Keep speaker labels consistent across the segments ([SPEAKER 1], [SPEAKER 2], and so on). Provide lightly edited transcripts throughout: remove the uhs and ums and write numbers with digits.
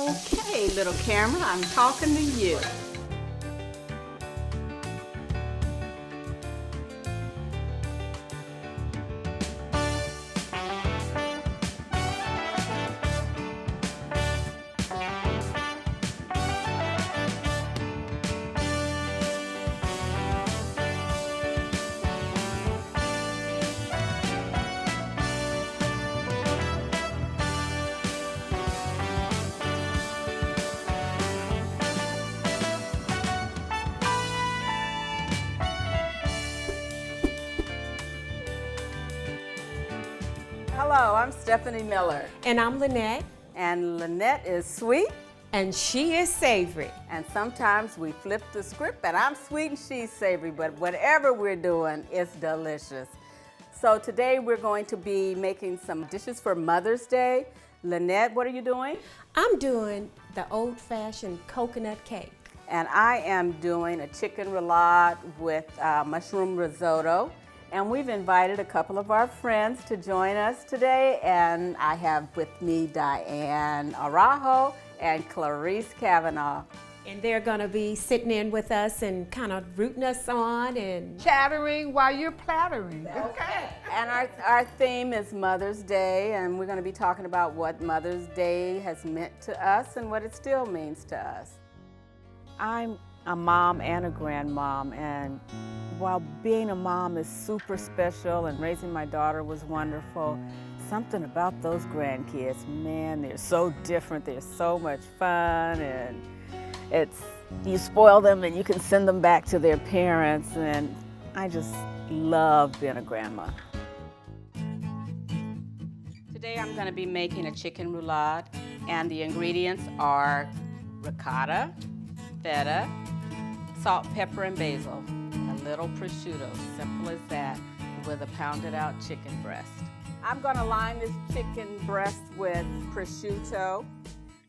[SPEAKER 1] Okay, little camera, I'm talking to you. Hello, I'm Stephanie Miller.
[SPEAKER 2] And I'm Lynette.
[SPEAKER 1] And Lynette is sweet.
[SPEAKER 2] And she is savory.
[SPEAKER 1] And sometimes we flip the script and I'm sweet and she's savory, but whatever we're doing, it's delicious. So today we're going to be making some dishes for Mother's Day. Lynette, what are you doing?
[SPEAKER 2] I'm doing the old-fashioned coconut cake.
[SPEAKER 1] And I am doing a chicken roulade with mushroom risotto. And we've invited a couple of our friends to join us today. And I have with me Diane Araujo and Clarice Kavanaugh.
[SPEAKER 2] And they're going to be sitting in with us and kind of rooting us on and
[SPEAKER 3] chattering while you're plattering.
[SPEAKER 1] Okay. And our theme is Mother's Day, and we're going to be talking about what Mother's Day has meant to us and what it still means to us. I'm a mom and a grandmom, and while being a mom is super special and raising my daughter was wonderful, something about those grandkids, man, they're so different, they're so much fun, and you spoil them and you can send them back to their parents, and I just love being a grandma. Today I'm going to be making a chicken roulade, and the ingredients are ricotta, feta, salt, pepper, and basil, a little prosciutto, simple as that, with a pounded out chicken breast. I'm going to line this chicken breast with prosciutto,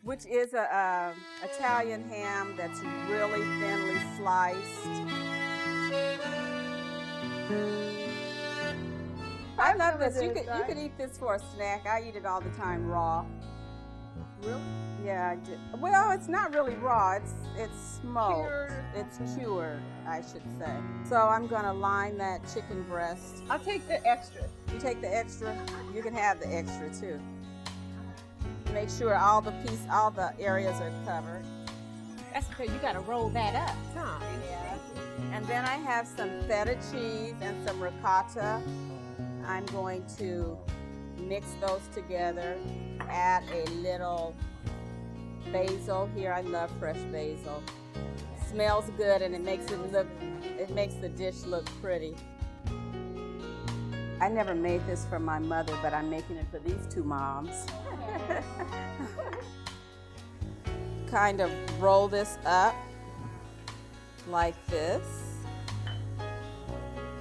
[SPEAKER 1] which is a Italian ham that's really thinly sliced. I love this. You could eat this for a snack. I eat it all the time raw.
[SPEAKER 3] Really?
[SPEAKER 1] Yeah, I do. Well, it's not really raw. It's smoked. It's cured, I should say. So I'm going to line that chicken breast.
[SPEAKER 3] I'll take the extra.
[SPEAKER 1] You take the extra. You can have the extra too. Make sure all the areas are covered.
[SPEAKER 2] that's because you got to roll that up, huh?
[SPEAKER 1] Yeah. And then I have some feta cheese and some ricotta. I'm going to mix those together. Add a little basil here. I love fresh basil. Smells good and it makes the dish look pretty. I never made this for my mother, but I'm making it for these two moms. Kind of roll this up like this.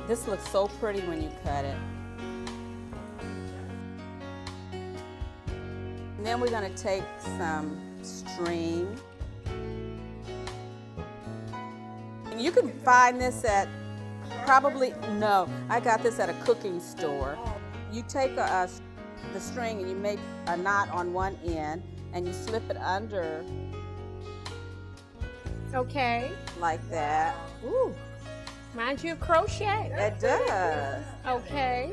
[SPEAKER 1] This looks so pretty when you cut it. And then we're going to take some string. And you can find this at I got this at a cooking store. You take the string and you make a knot on one end and you slip it under.
[SPEAKER 2] Okay.
[SPEAKER 1] Like that.
[SPEAKER 2] Ooh, reminds you of crochet.
[SPEAKER 1] It does.
[SPEAKER 2] Okay.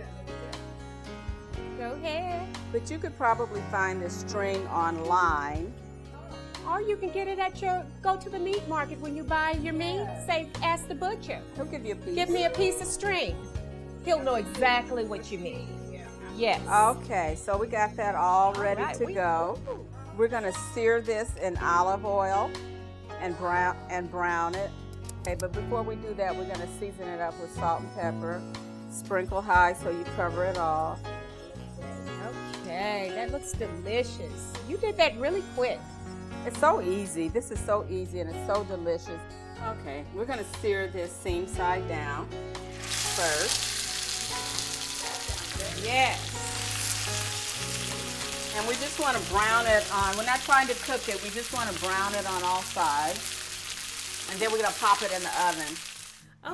[SPEAKER 2] Go ahead.
[SPEAKER 1] But you could probably find this string online.
[SPEAKER 2] Or you can get it go to the meat market when you buy your meat. Say, ask the butcher.
[SPEAKER 1] He'll give you a piece.
[SPEAKER 2] Give me a piece of string. He'll know exactly what you mean. Yes.
[SPEAKER 1] Okay, so we got that all ready to go. We're going to sear this in olive oil and brown it. Okay, but before we do that, we're going to season it up with salt and pepper. Sprinkle high so you cover it all.
[SPEAKER 2] Okay, that looks delicious. You did that really quick.
[SPEAKER 1] It's so easy. This is so easy and it's so delicious. Okay, we're going to sear this seam side down first.
[SPEAKER 2] Yes.
[SPEAKER 1] And we just want to brown it on, we're not trying to cook it, we just want to brown it on all sides. And then we're going to pop it in the oven.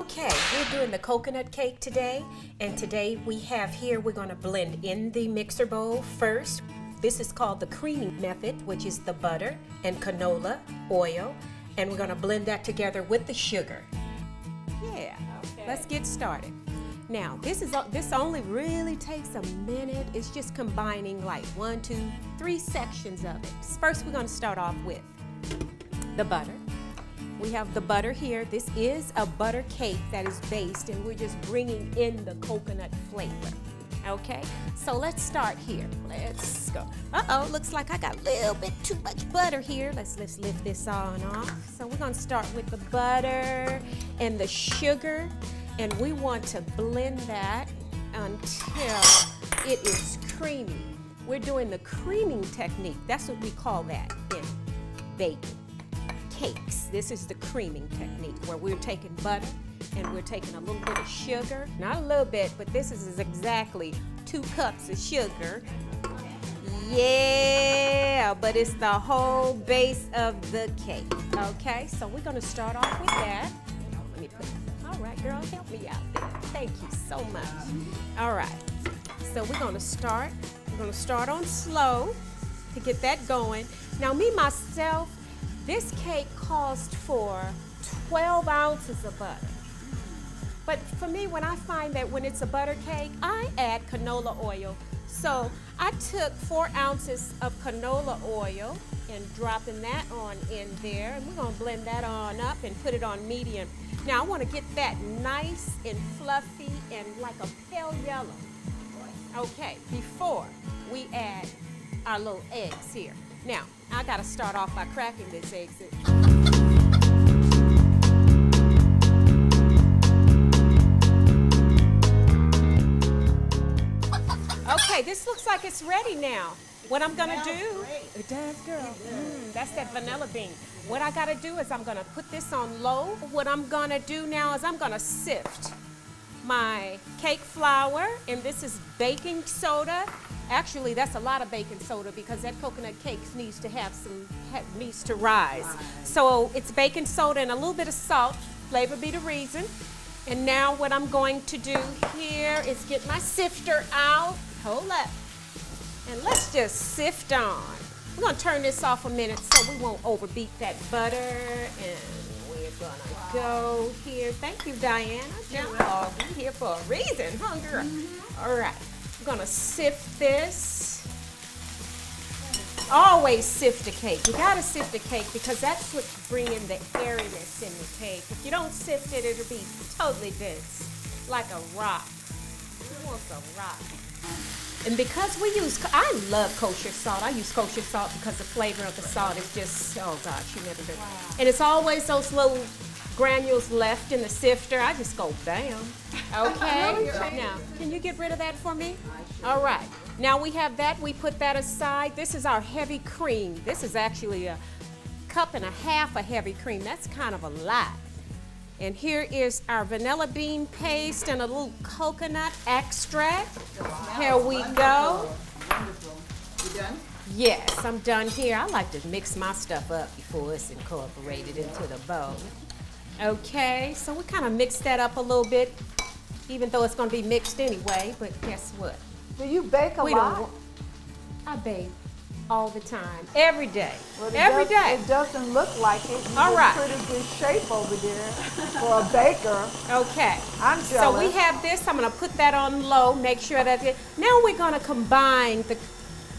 [SPEAKER 2] Okay, we're doing the coconut cake today. And today we're going to blend in the mixer bowl first. This is called the creaming method, which is the butter and canola oil. And we're gonna blend that together with the sugar. Yeah, let's get started. Now, this only really takes a minute. It's just combining like 1, 2, 3 sections of it. First, we're gonna start off with the butter. We have the butter here. This is a butter cake that is based, and we're just bringing in the coconut flavor. Okay, so let's start here. Let's go. Uh-oh, looks like I got a little bit too much butter here. Let's lift this on off. So we're gonna start with the butter and the sugar, and we want to blend that until it is creamy. We're doing the creaming technique. That's what we call that in baking cakes. This is the creaming technique where we're taking butter and we're taking a little bit of sugar. Not a little bit, but this is exactly 2 cups of sugar. Yeah, but it's the whole base of the cake. Okay, so we're gonna start off with that. Let me put, all right, girl, help me out there. Thank you so much. All right, so we're gonna start on slow to get that going. Now, me, myself, this cake calls for 12 ounces of butter. But for me, when I find that when it's a butter cake, I add canola oil. So I took 4 ounces of canola oil and dropping that on in there. And we're gonna blend that on up and put it on medium. Now I wanna get that nice and fluffy and like a pale yellow. Okay, before we add our little eggs here. Now, I gotta start off by cracking these eggs. Okay, this looks like it's ready now. What I'm gonna do, it does, girl. That's that vanilla bean. What I gotta do is I'm gonna put this on low. What I'm gonna do now is I'm gonna sift my cake flour, and this is baking soda. Actually, that's a lot of baking soda because that coconut cake needs to rise. So it's baking soda and a little bit of salt. Flavor be the reason. And now what I'm going to do here is get my sifter out. Hold up. And let's just sift on. We're gonna turn this off a minute so we won't overbeat that butter. And we're gonna go here. Thank you, Diana. Now, we're here for a reason, huh, girl? All right. We're gonna sift this. Always sift a cake. You gotta sift a cake because that's what's bringing the airiness in the cake. If you don't sift it, it'll be totally dense, like a rock. Who wants a rock? And because I love kosher salt. I use kosher salt because the flavor of the salt is just, oh gosh, you never do. Wow. And it's always those little granules left in the sifter. I just go bam. Okay. Now, can you get rid of that for me? All right. Now we have that. We put that aside. This is our heavy cream. This is actually a 1.5 cups of heavy cream. That's kind of a lot. And here is our vanilla bean paste and a little coconut extract. Here we go.
[SPEAKER 3] Wonderful. You done?
[SPEAKER 2] Yes, I'm done here. I like to mix my stuff up before it's incorporated into the bowl. Okay, so we kind of mix that up a little bit, even though it's going to be mixed anyway, but guess what?
[SPEAKER 3] Do you bake a lot?
[SPEAKER 2] I bake all the time, every day,
[SPEAKER 3] Well,
[SPEAKER 2] every day.
[SPEAKER 3] It doesn't look like it. You're
[SPEAKER 2] All right.
[SPEAKER 3] in pretty good shape over there for a baker.
[SPEAKER 2] Okay.
[SPEAKER 3] I'm
[SPEAKER 2] So
[SPEAKER 3] jealous.
[SPEAKER 2] we have this. I'm going to put that on low, make sure that now we're going to combine the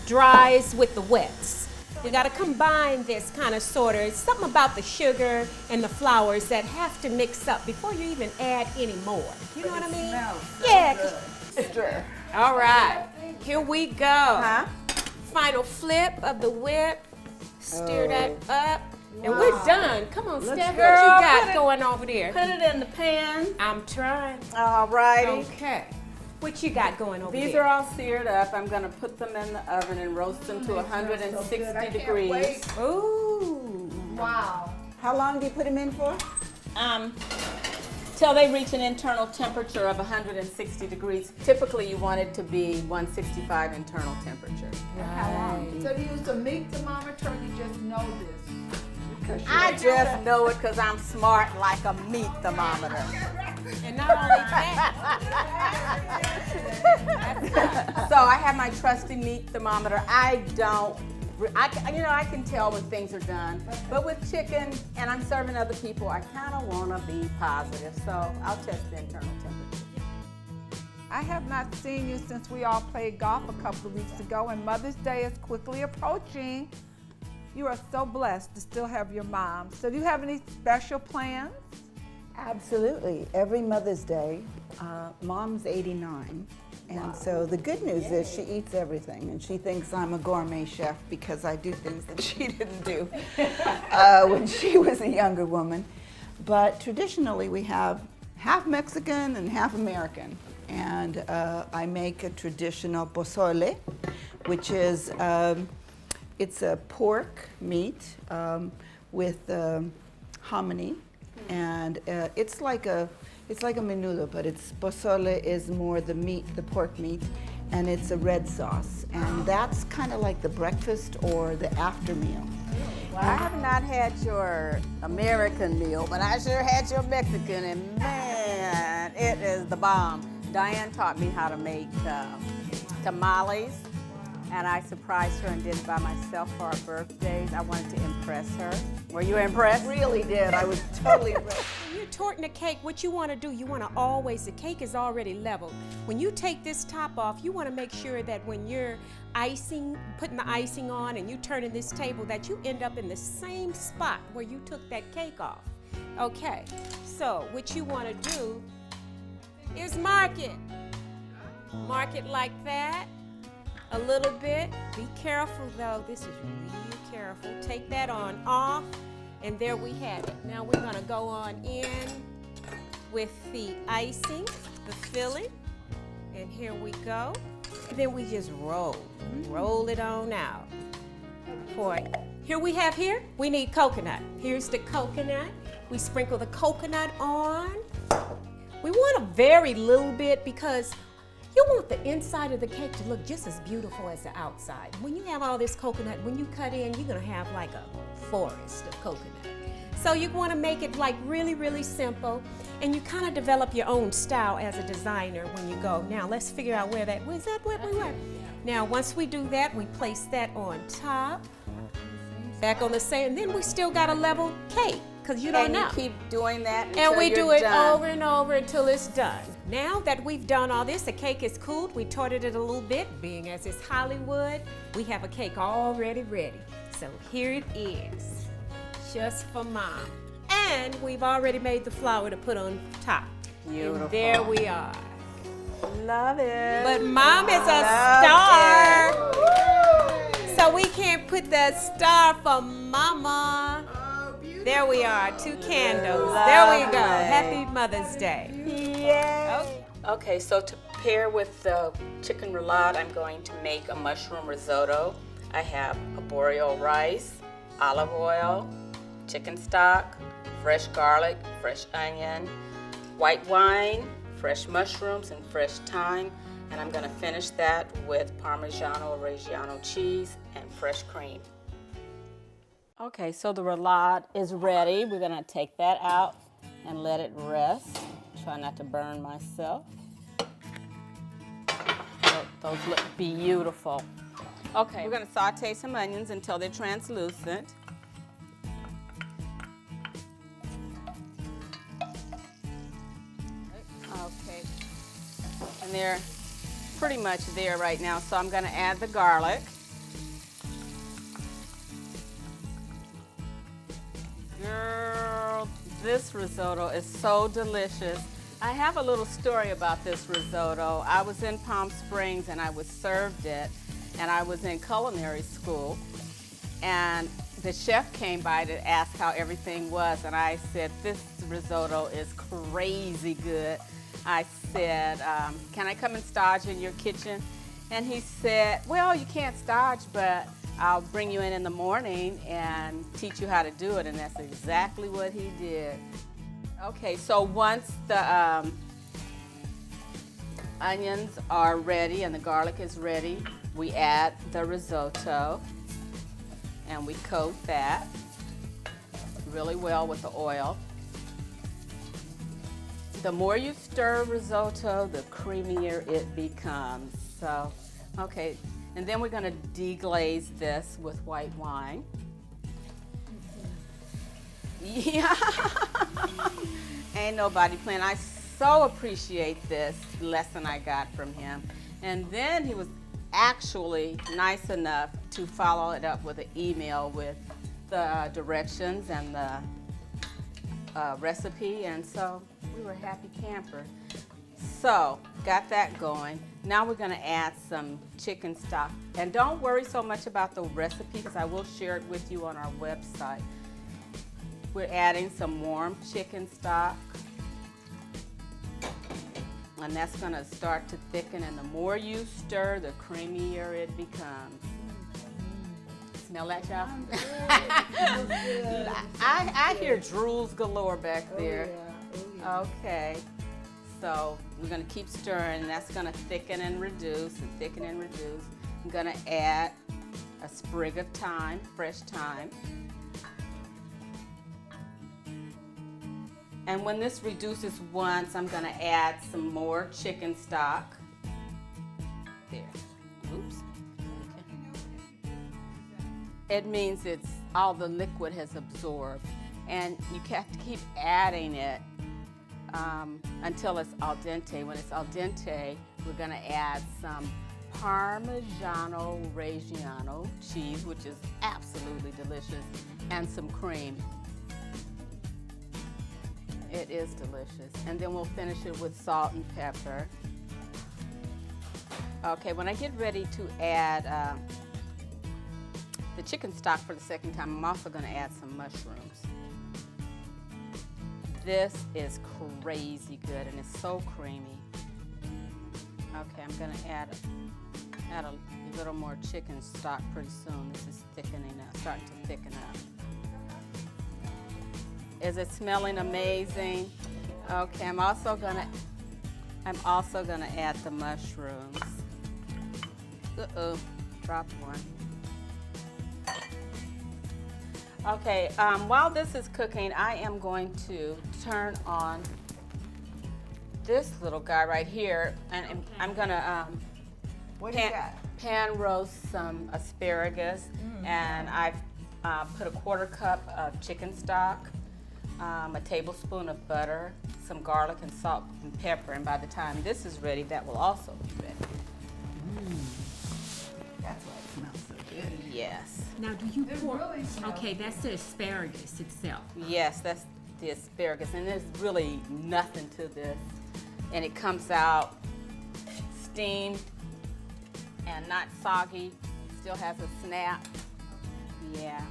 [SPEAKER 2] dries with the wets. We got to combine this kind of sort of. It's something about the sugar and the flours that have to mix up before you even add any more. You know what I mean? Yeah.
[SPEAKER 3] Sure.
[SPEAKER 2] All right. Here we go.
[SPEAKER 3] Huh?
[SPEAKER 2] Final flip of the whip. Stir that up. And we're done. Come on, Steph. What you
[SPEAKER 1] Girl,
[SPEAKER 2] got going over there?
[SPEAKER 1] Put it in the pan.
[SPEAKER 2] I'm trying.
[SPEAKER 1] All righty.
[SPEAKER 2] Okay. What you got going over
[SPEAKER 1] These
[SPEAKER 2] there?
[SPEAKER 1] are all seared up. I'm going to put them in the oven and roast them to 160 degrees.
[SPEAKER 2] Ooh.
[SPEAKER 3] Wow.
[SPEAKER 4] How long do you put them in for?
[SPEAKER 1] Till they reach an internal temperature of 160 degrees. Typically, you want it to be 165 internal temperature.
[SPEAKER 3] How long? So do you use a meat thermometer or you just know this?
[SPEAKER 1] I just know it because I'm smart like a meat thermometer.
[SPEAKER 2] And not only that,
[SPEAKER 1] So I have my trusty meat thermometer. I can tell when things are done. But with chicken, and I'm serving other people, I kind of want to be positive. So I'll test the internal temperature.
[SPEAKER 3] I have not seen you since we all played golf a couple of weeks ago, and Mother's Day is quickly approaching. You are so blessed to still have your mom. So do you have any special plans?
[SPEAKER 4] Absolutely. Every Mother's Day, Mom's 89. And so the good news is she eats everything, and she thinks I'm a gourmet chef because I do things that she didn't do when she was a younger woman. But traditionally we have half Mexican and half American. And I make a traditional pozole, which is, it's a pork meat with hominy. And it's like a menudo, but it's pozole is more the meat, the pork meat, and it's a red sauce. And that's kind of like the breakfast or the after meal.
[SPEAKER 1] Well, I have not had your American meal, but I sure had your Mexican, and man, it is the bomb. Diane taught me how to make tamales, and I surprised her and did it by myself for our birthdays. I wanted to impress her. Were you impressed?
[SPEAKER 4] Really did. I was totally impressed.
[SPEAKER 2] when you're torting a cake, what you want to do, you want to always, the cake is already leveled. When you take this top off, you want to make sure that when you're putting the icing on and you turning this table, that you end up in the same spot where you took that cake off. Okay, so what you want to do is mark it. Mark it like that, a little bit. Be careful though, this is really careful. Take that on off, and there we have it. Now we're gonna go on in with the icing, the filling, and here we go. And then we just roll it on out. Here we need coconut. Here's the coconut. We sprinkle the coconut on. We want a very little bit because you want the inside of the cake to look just as beautiful as the outside. When you have all this coconut, when you cut in, you're gonna have like a forest of coconut. So you wanna make it like really, really simple, and you kind of develop your own style as a designer when you go. Now let's figure out where's that where we were? Now once we do that, we place that on top, back on the same, and then we still got a level cake, because you don't know.
[SPEAKER 1] And you keep doing that until
[SPEAKER 2] And we
[SPEAKER 1] you're
[SPEAKER 2] do it
[SPEAKER 1] done.
[SPEAKER 2] over and over until it's done. Now that we've done all this, the cake is cooled, we torted it a little bit, being as it's Hollywood, we have a cake already ready. So here it is, just for Mom. And we've already made the flour to put on top.
[SPEAKER 1] Beautiful.
[SPEAKER 2] And there we are.
[SPEAKER 1] Love it.
[SPEAKER 2] But Mom is a
[SPEAKER 1] Love
[SPEAKER 2] star. So we can't put the star for Mama. There we are, 2 candles. There we go. Happy Mother's Day.
[SPEAKER 1] Yeah.
[SPEAKER 5] Okay, so to pair with the chicken roulade, I'm going to make a mushroom risotto. I have arborio rice, olive oil, chicken stock, fresh garlic, fresh onion, white wine, fresh mushrooms, and fresh thyme. And I'm going to finish that with Parmigiano Reggiano cheese and fresh cream.
[SPEAKER 1] Okay, so the roulade is ready. We're gonna take that out and let it rest. Try not to burn myself. Those look beautiful. Okay, we're gonna saute some onions until they're translucent. Okay, and they're pretty much there right now, so I'm gonna add the garlic. Girl, this risotto is so delicious. I have a little story about this risotto. I was in Palm Springs and I was served it, and I was in culinary school, and the chef came by to ask how everything was, and I said, this risotto is crazy good. I said, can I come and stage in your kitchen? And he said, well, you can't stage, but I'll bring you in the morning and teach you how to do it, and that's exactly what he did. Okay, so once the onions are ready and the garlic is ready, we add the risotto and we coat that really well with the oil. The more you stir risotto, the creamier it becomes. So, okay, and then we're gonna deglaze this with white wine. Yeah, ain't nobody playing. I so appreciate this lesson I got from him. And then he was actually nice enough to follow it up with an email with the directions and the recipe, and so we were happy camper. So, got that going. Now we're gonna add some chicken stock. And don't worry so much about the recipe because I will share it with you on our website. We're adding some warm chicken stock. And that's gonna start to thicken, and the more you stir, the creamier it becomes. Smell that, y'all? I hear drools galore back there. Okay, so we're gonna keep stirring. That's gonna thicken and reduce and thicken and reduce. I'm gonna add a sprig of thyme, fresh thyme. And when this reduces once, I'm gonna add some more chicken stock. There, oops. Okay. It means it's all the liquid has absorbed. And you have to keep adding it until it's al dente. When it's al dente, we're gonna add some Parmigiano Reggiano cheese, which is absolutely delicious, and some cream. It is delicious. And then we'll finish it with salt and pepper. Okay, when I get ready to add the chicken stock for the second time, I'm also gonna add some mushrooms. This is crazy good and it's so creamy. Okay, I'm gonna add a little more chicken stock pretty soon. This is thickening up, starting to thicken up. Is it smelling amazing? Okay, I'm also gonna add the mushrooms. Uh-oh, dropped one. Okay, while this is cooking, I am going to turn on this little guy right here, and I'm gonna pan roast some asparagus, and I've put a 1/4 cup of chicken stock, a tablespoon of butter, some garlic and salt and pepper, and by the time this is ready, that will also be ready.
[SPEAKER 4] That's why it smells so good.
[SPEAKER 1] Yes.
[SPEAKER 2] Now, do you pour? Okay, that's the asparagus itself.
[SPEAKER 1] Yes, that's the asparagus, and there's really nothing to this. And it comes out steamed and not soggy, still has a snap. Yeah.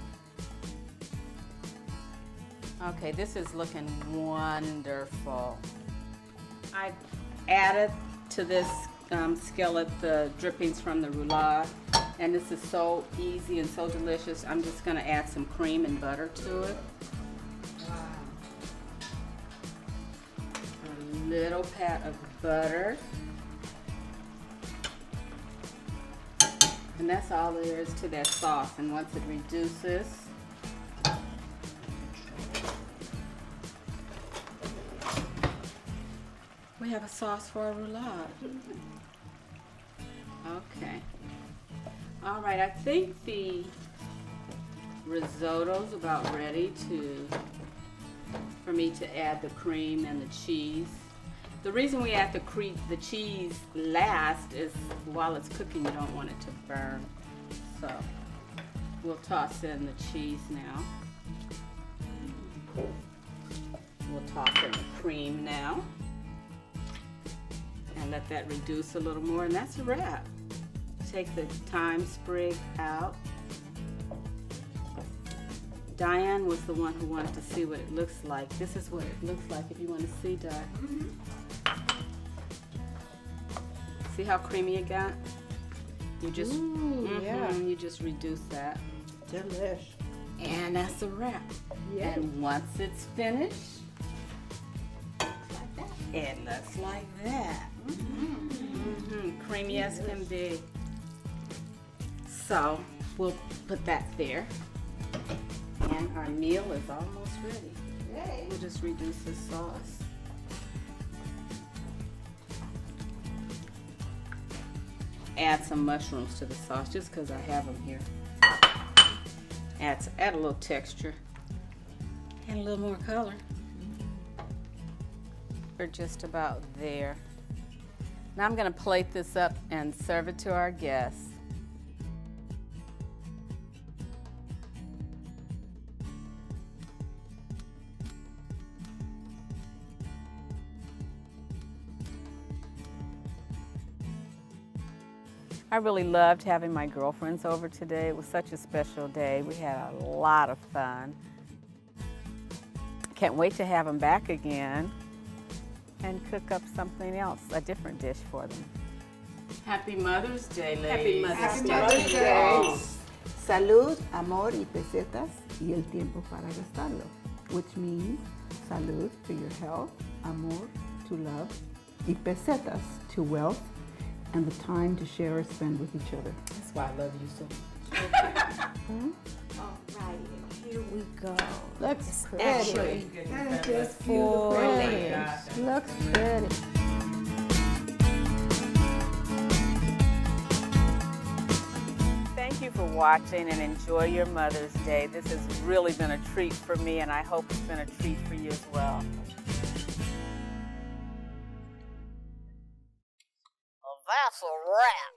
[SPEAKER 1] Okay, this is looking wonderful. I added to this skillet the drippings from the roulade, and this is so easy and so delicious. I'm just gonna add some cream and butter to it. A little pat of butter. And that's all there is to that sauce. And once it reduces, we have a sauce for a roulade. Okay. All right, I think the risotto's about ready for me to add the cream and the cheese. The reason we add the cheese last is while it's cooking, you don't want it to burn. So we'll toss in the cheese now. We'll toss in the cream now. And let that reduce a little more, and that's a wrap. Take the thyme sprig out. Diane was the one who wanted to see what it looks like. This is what it looks like if you want to see, Di. See how creamy it got? You just, you just reduce that.
[SPEAKER 4] Delish.
[SPEAKER 1] And that's a wrap.
[SPEAKER 4] Yeah.
[SPEAKER 1] And once it's finished, it looks like that. Creamy as can be. So we'll put that there. And our meal is almost ready. We'll just reduce the sauce.
[SPEAKER 5] add some mushrooms to the sauce just because I have them here. Add a little texture and a little more color.
[SPEAKER 1] We're just about there. Now I'm going to plate this up and serve it to our guests. I really loved having my girlfriends over today. It was such a special day. We had a lot of fun. Can't wait to have them back again and cook up something else, a different dish for them.
[SPEAKER 5] Happy Mother's Day, ladies.
[SPEAKER 1] Happy Mother's Day.
[SPEAKER 3] Mother's Day.
[SPEAKER 4] Salud, amor y pesetas y el tiempo para gastarlo, which means salud to your health, amor to love, y pesetas to wealth, and the time to share or spend with each other.
[SPEAKER 5] That's why I love you so much.
[SPEAKER 2] All right, and here we go.
[SPEAKER 4] Looks pretty.
[SPEAKER 2] Actually,
[SPEAKER 3] That is just
[SPEAKER 2] for
[SPEAKER 3] beautiful.
[SPEAKER 2] ladies.
[SPEAKER 4] Looks pretty.
[SPEAKER 1] Thank you for watching and enjoy your Mother's Day. This has really been a treat for me, and I hope it's been a treat for you as well.
[SPEAKER 6] Well, that's a wrap.